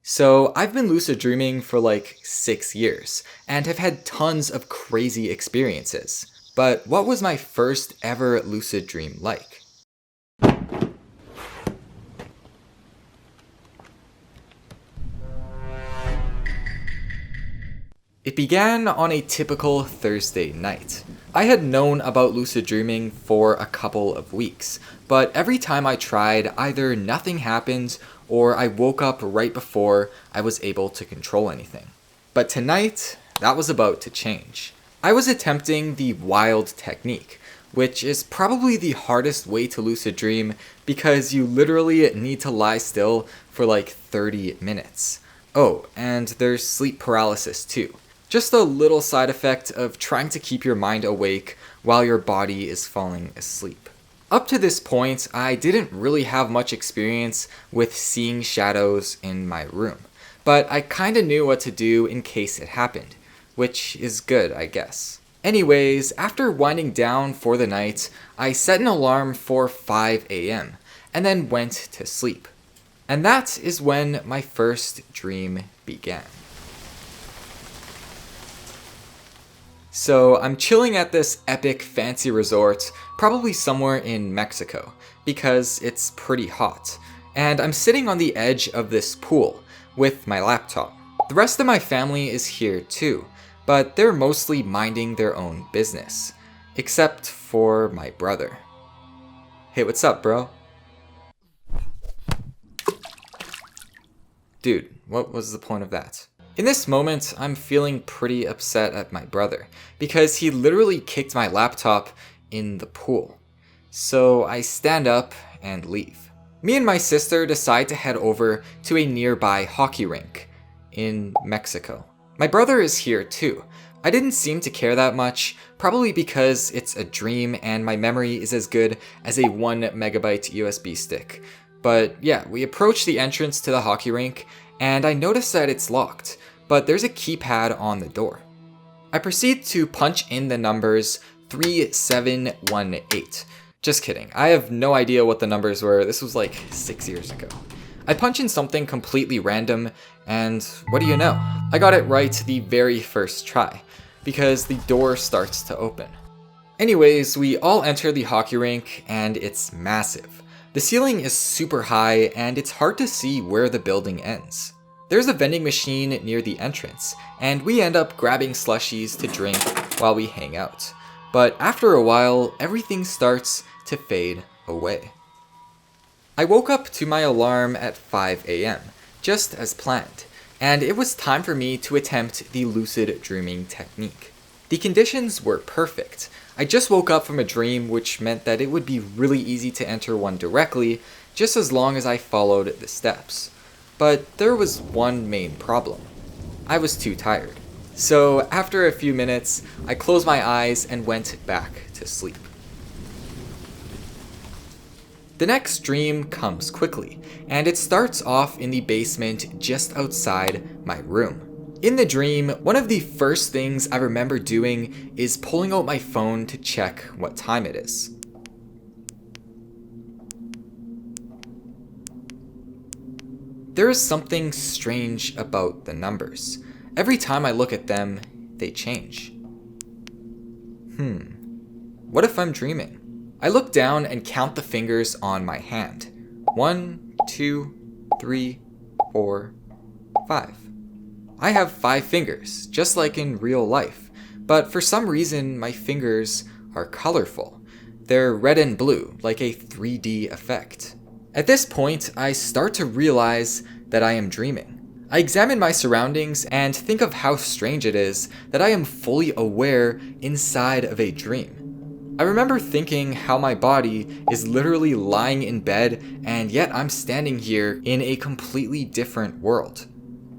So, I've been lucid dreaming for like 6 years and have had tons of crazy experiences. But what was my first ever lucid dream like? It began on a typical Thursday night. I had known about lucid dreaming for a couple of weeks, but every time I tried, either nothing happened or I woke up right before I was able to control anything. But tonight, that was about to change. I was attempting the wild technique, which is probably the hardest way to lucid dream because you literally need to lie still for like 30 minutes. Oh, and there's sleep paralysis too. Just a little side effect of trying to keep your mind awake while your body is falling asleep. Up to this point, I didn't really have much experience with seeing shadows in my room, but I kinda knew what to do in case it happened, which is good, I guess. Anyways, after winding down for the night, I set an alarm for 5 a.m. and then went to sleep. And that is when my first dream began. So I'm chilling at this epic fancy resort, probably somewhere in Mexico, because it's pretty hot. And I'm sitting on the edge of this pool with my laptop. The rest of my family is here too, but they're mostly minding their own business. Except for my brother. Hey, what's up, bro? Dude, what was the point of that? In this moment, I'm feeling pretty upset at my brother, because he literally kicked my laptop in the pool. So I stand up and leave. Me and my sister decide to head over to a nearby hockey rink in Mexico. My brother is here too. I didn't seem to care that much, probably because it's a dream and my memory is as good as a 1 megabyte USB stick. But yeah, we approach the entrance to the hockey rink and I notice that it's locked, but there's a keypad on the door. I proceed to punch in the numbers 3718. Just kidding, I have no idea what the numbers were, this was like 6 years ago. I punch in something completely random, and what do you know? I got it right the very first try, because the door starts to open. Anyways, we all enter the hockey rink, and it's massive. The ceiling is super high, and it's hard to see where the building ends. There's a vending machine near the entrance, and we end up grabbing slushies to drink while we hang out. But after a while, everything starts to fade away. I woke up to my alarm at 5 a.m., just as planned, and it was time for me to attempt the lucid dreaming technique. The conditions were perfect. I just woke up from a dream, which meant that it would be really easy to enter one directly, just as long as I followed the steps. But there was one main problem. I was too tired. So after a few minutes, I closed my eyes and went back to sleep. The next dream comes quickly, and it starts off in the basement just outside my room. In the dream, one of the first things I remember doing is pulling out my phone to check what time it is. There is something strange about the numbers. Every time I look at them, they change. What if I'm dreaming? I look down and count the fingers on my hand. 1, 2, 3, 4, 5. I have 5 fingers, just like in real life, but for some reason my fingers are colorful. They're red and blue, like a 3D effect. At this point, I start to realize that I am dreaming. I examine my surroundings and think of how strange it is that I am fully aware inside of a dream. I remember thinking how my body is literally lying in bed and yet I'm standing here in a completely different world.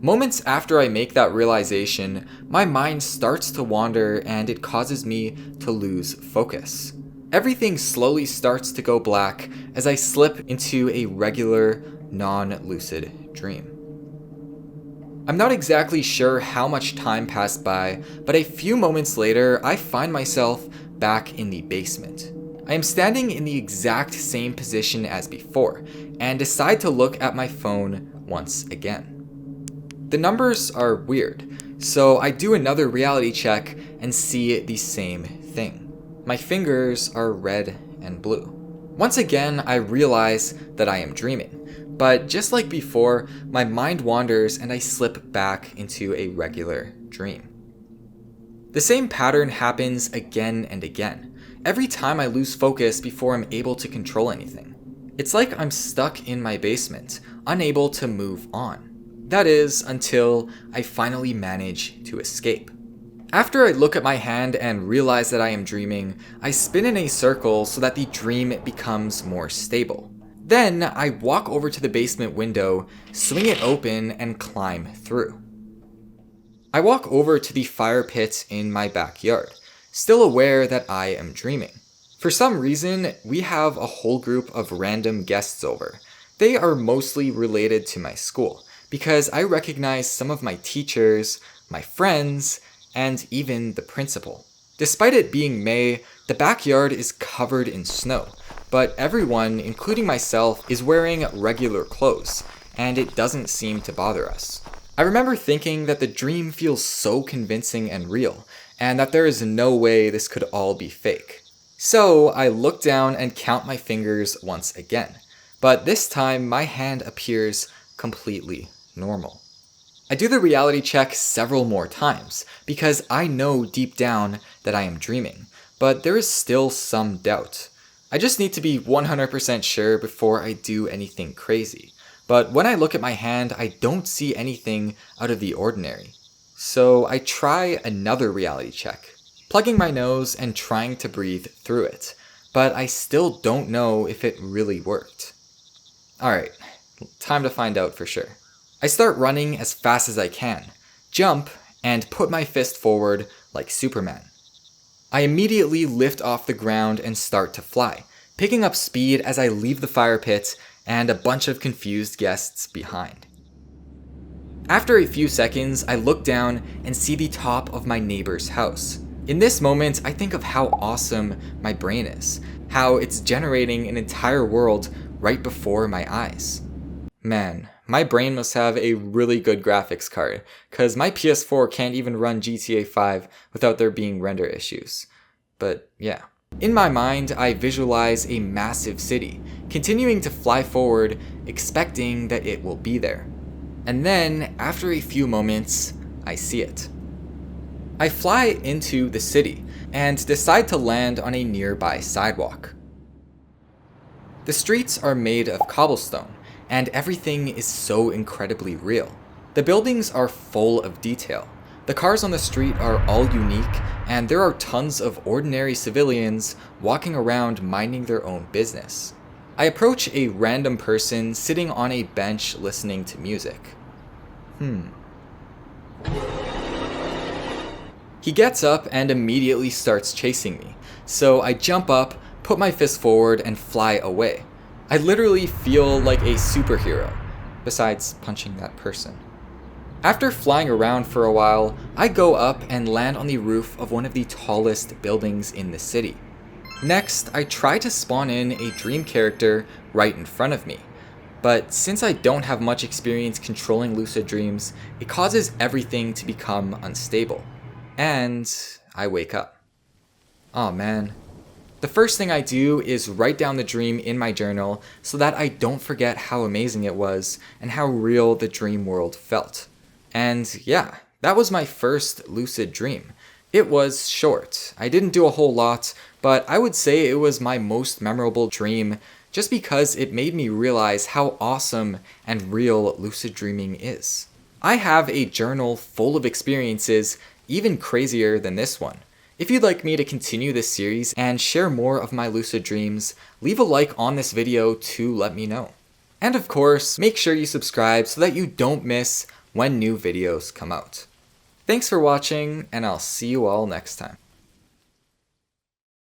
Moments after I make that realization, my mind starts to wander and it causes me to lose focus. Everything slowly starts to go black as I slip into a regular, non-lucid dream. I'm not exactly sure how much time passed by, but a few moments later, I find myself back in the basement. I am standing in the exact same position as before, and decide to look at my phone once again. The numbers are weird, so I do another reality check and see the same thing. My fingers are red and blue. Once again, I realize that I am dreaming, but just like before, my mind wanders and I slip back into a regular dream. The same pattern happens again and again, every time I lose focus before I'm able to control anything. It's like I'm stuck in my basement, unable to move on. That is, until I finally manage to escape. After I look at my hand and realize that I am dreaming, I spin in a circle so that the dream becomes more stable. Then I walk over to the basement window, swing it open, and climb through. I walk over to the fire pit in my backyard, still aware that I am dreaming. For some reason, we have a whole group of random guests over. They are mostly related to my school, because I recognize some of my teachers, my friends, and even the principal. Despite it being May, the backyard is covered in snow, but everyone, including myself, is wearing regular clothes, and it doesn't seem to bother us. I remember thinking that the dream feels so convincing and real, and that there is no way this could all be fake. So I look down and count my fingers once again, but this time my hand appears completely normal. I do the reality check several more times because I know deep down that I am dreaming, but there is still some doubt. I just need to be 100% sure before I do anything crazy. But when I look at my hand, I don't see anything out of the ordinary. So I try another reality check, plugging my nose and trying to breathe through it, but I still don't know if it really worked. Alright, time to find out for sure. I start running as fast as I can, jump, and put my fist forward like Superman. I immediately lift off the ground and start to fly, picking up speed as I leave the fire pit and a bunch of confused guests behind. After a few seconds, I look down and see the top of my neighbor's house. In this moment, I think of how awesome my brain is, how it's generating an entire world right before my eyes. Man, my brain must have a really good graphics card, cause my PS4 can't even run GTA 5 without there being render issues. But yeah. In my mind, I visualize a massive city, continuing to fly forward, expecting that it will be there. And then, after a few moments, I see it. I fly into the city, and decide to land on a nearby sidewalk. The streets are made of cobblestone, and everything is so incredibly real. The buildings are full of detail. The cars on the street are all unique, and there are tons of ordinary civilians walking around minding their own business. I approach a random person sitting on a bench listening to music. He gets up and immediately starts chasing me, so I jump up, put my fist forward, and fly away. I literally feel like a superhero, besides punching that person. After flying around for a while, I go up and land on the roof of one of the tallest buildings in the city. Next, I try to spawn in a dream character right in front of me. But since I don't have much experience controlling lucid dreams, it causes everything to become unstable. And I wake up. Aw man. The first thing I do is write down the dream in my journal so that I don't forget how amazing it was and how real the dream world felt. And yeah, that was my first lucid dream. It was short. I didn't do a whole lot, but I would say it was my most memorable dream just because it made me realize how awesome and real lucid dreaming is. I have a journal full of experiences even crazier than this one. If you'd like me to continue this series and share more of my lucid dreams, leave a like on this video to let me know. And of course, make sure you subscribe so that you don't miss when new videos come out. Thanks for watching, and I'll see you all next time.